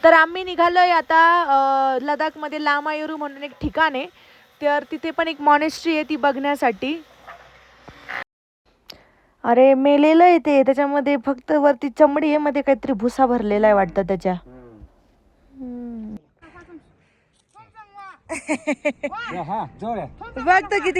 तर आम्ही निघालोय आता लडाखमध्ये लामायुरू म्हणून एक ठिकाण आहे, तर तिथे पण एक मॉनेस्ट्री आहे ती बघण्यासाठी. अरे मेलेलं आहे ते, त्याच्यामध्ये फक्त वरती चमडी आहे, मध्ये काहीतरी भुसा भरलेला आहे वाटतं त्याच्या. बघ तर किती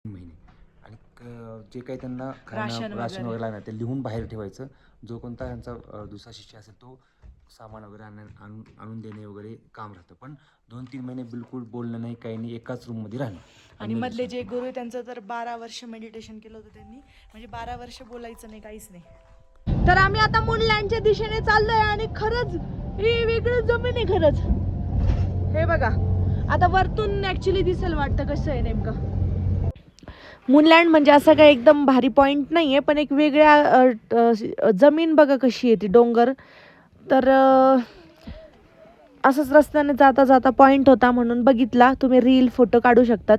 महिने आणि जे काही त्यांना राशन राशन वगैरे. वगैरे लागणार ते लिहून बाहेर ठेवायचं. जो कोणता त्यांचा दुसरा शिष्य असेल तो सामान वगैरे आणून देणे वगैरे काम राहतं. पण 2-3 महिने बिलकुल बोलणं नाही, काही नाही, एकाच रूममध्ये राहणं. आणि मधले जे गुरु आहे त्यांचं तर 12 वर्ष मेडिटेशन केलं होतं त्यांनी, म्हणजे 12 वर्ष बोलायचं नाही, काहीच नाही. तर आम्ही आता मूनलँडच्या दिशेने चाललोय आणि खरंच ही वेगळी जमीन आहे खरंच. हे बघा, आता वरतून ऍक्च्युली दिसेल वाटतं कसं आहे नेमकं. मूनलँड म्हणजे असं काही एकदम भारी पॉईंट नाही आहे, पण एक वेगळ्या जमीन बघा कशी आहे ती, डोंगर. तर असंच रस्त्याने जाता जाता पॉईंट होता म्हणून बघितला. तुम्ही रील फोटो काढू शकतात.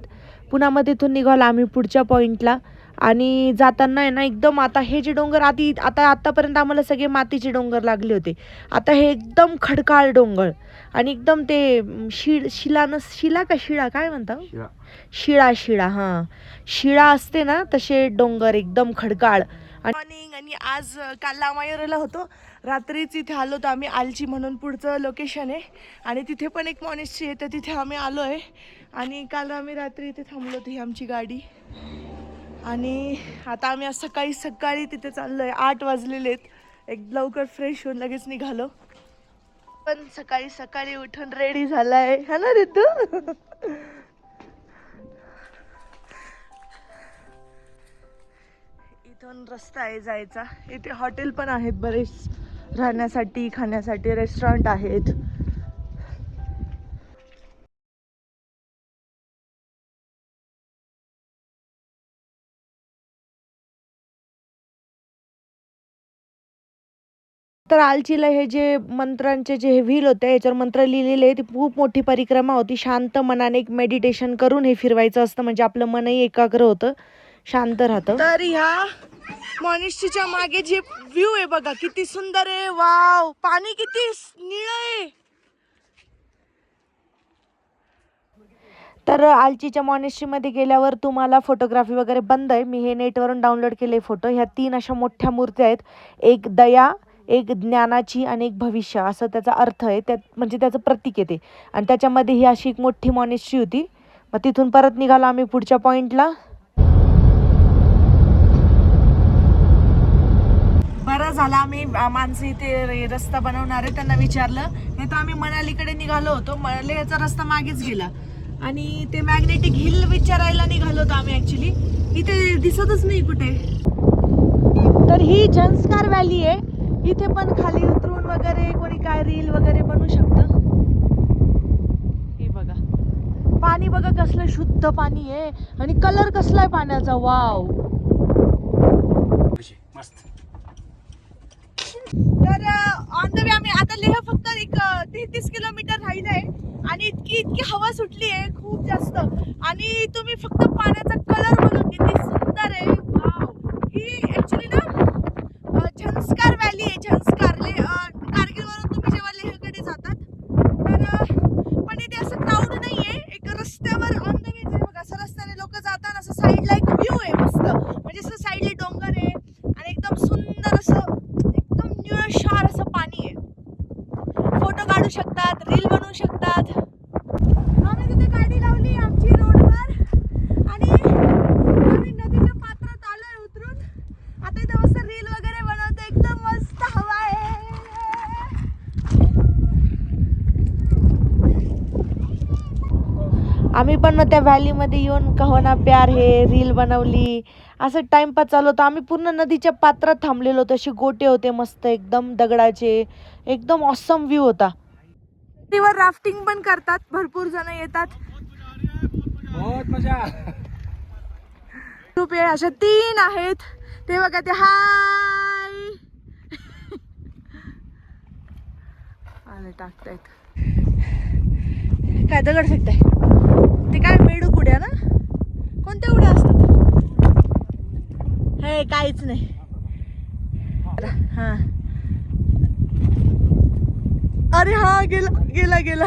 पुन्हा मग तिथून निघालो आम्ही पुढच्या पॉईंटला. आणि जाताना आहे ना एकदम, आता हे जे डोंगर आतापर्यंत आम्हाला सगळे मातीचे डोंगर लागले होते, आता हे एकदम खडकाळ डोंगर. आणि एकदम ते शिला का शिळा काय म्हणता, शिळा हां, शिळा असते ना तसे डोंगर एकदम खडकाळ. आणि आज काल लामायुरूला होतो, रात्रीच इथे आलो होतो आम्ही. आलची म्हणून पुढचं लोकेशन आहे आणि तिथे पण एक मॉनेस्ट्री आहे, तर तिथे आम्ही आलो आहे. आणि काल आम्ही रात्री इथे थांबलो होतो, ही आमची गाडी. आणि आता आम्ही आज सकाळी तिथे चाललो आहे. 8 वाजलेले आहेत. एक लवकर फ्रेश होऊन लगेच निघालो. पण सकाळी सकाळी उठून रेडी झालाय हा ना रे तू. इथून रस्ता आहे जायचा. इथे हॉटेल पण आहेत बरेच राहण्यासाठी खाण्यासाठी रेस्टॉरंट आहेत. तर आलचीला हे जे मंत्रांचे जे व्हील होते याच्यावर मंत्र लिहिलेले ती खूप मोठी परिक्रमा होती. शांत मनाने एक मेडिटेशन करून हे फिरवायचं असतं म्हणजे आपलं मनही एकाग्र होतं, शांत राहतं. तर ह्या मॉनेस्ट्रीच्या मागे जे व्ह्यू आहे बघा किती सुंदर आहे. वाव, पाणी किती निळ आहे. तर आलचीच्या मॉनेस्ट्रीमध्ये गेल्यावर तुम्हाला फोटोग्राफी वगैरे बंद आहे. मी हे नेटवरून डाउनलोड केले फोटो. ह्या 3 अशा मोठ्या मूर्त्या आहेत. एक दया, एक ज्ञानाची आणि एक भविष्य असं त्याचा अर्थ आहे. त्यात म्हणजे त्याचं प्रतीक आहे ते. आणि त्याच्यामध्ये ही अशी एक मोठी मॉनेस्ट्री होती. मग तिथून परत निघालो आम्ही पुढच्या पॉईंटला. बरं झालं आम्ही माणसं इथे रस्ता बनवणार आहे त्यांना विचारलं, नाही तर आम्ही मनालीकडे निघालो होतो. मनालीचा रस्ता मागेच गेला आणि ते मॅग्नेटिक हिल विचारायला निघालो होतो आम्ही. ऍक्च्युली इथे दिसतच नाही कुठे. तर ही झंस्कार व्हॅली आहे. इथे पण खाली उतरून वगैरे कोणी काय रील वगैरे बनवू शकतं. हे बघा पाणी, बघा कसलं शुद्ध पाणी आहे आणि कलर कसला आहे पाण्याचा. वाव. मस्त. तर ऑन द वे आम्ही आता लेह फक्त एक 33 किलोमीटर राहिलं आहे आणि इतकी हवा सुटली आहे खूप जास्त. आणि तुम्ही फक्त पाण्याचा कलर बघा किती सुंदर आहे. वाव. ही ऍक्च्युली ना झंस्कार व्हॅली आहे. झंस्कार कारगिलवरून तुम्ही जेव्हा लेहकडे जातात तर पण इथे असं क्राऊड नाही आहे. एक रस्त्यावर ऑन द वे बघा असं रस्त्याने लोक जातात. असं साईडला एक व्ह्यू आहे मस्त, म्हणजे असं साईडला डोंगर आहे आणि एकदम सुंदर असं एकदम निळशार असं पाणी आहे. फोटो काढू शकतात, रील बनवू शकतात. आम्ही तिथे गाडी लावली आमची रोडवर आणि आम्ही नदीच्या पात्रात आलोय उतरून. आता इथे मस्त रील वगैरे बनवतो. एकदम मस्त हवा आहे. आम्ही पण त्या व्हॅलीमध्ये येऊन कहोना प्यार हे रील बनवली. असं टाइमपास चालू होतं. आम्ही पूर्ण नदीच्या पात्रात थांबलेलो होतो. असे गोटे होते मस्त एकदम दगडाचे. एकदम ऑसम व्ह्यू होता. नदीवर राफ्टिंग पण करतात, भरपूर जण येतात. बहुत मजा. ग्रुप आहे अशा 3 आहेत. ते बघा ते हाय आले टाकतायत. काय दगड फेकताय? ते काय मेढूक उड्या ना? कोणत्या उड्या असतात? हे काहीच नाही. हा, अरे हा गेला गेला गेला.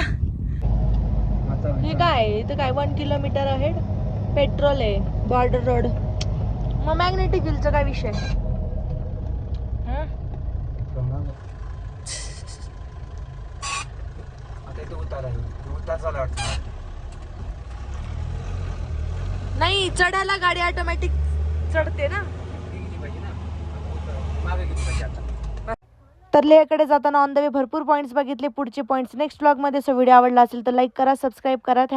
हे काय इथं काय 1 किलोमीटर आहे पेट्रोल आहे, बॉर्डर रोड. मग मॅग्नेटिक हिलचा काय विषय? आता इथे उतार आहे. उतार झाला वाटतं. नाही, चढायला गाडी ऑटोमॅटिक चढते ना. तर लेहकडे जाताना ऑन द वे भरपूर पॉईंट्स बघितले. पुढचे पॉईंट्स नेक्स्ट व्लॉगमध्ये. सो व्हिडिओ आवडला असेल तर लाईक करा, सबस्क्राईब करा. थँक्यू.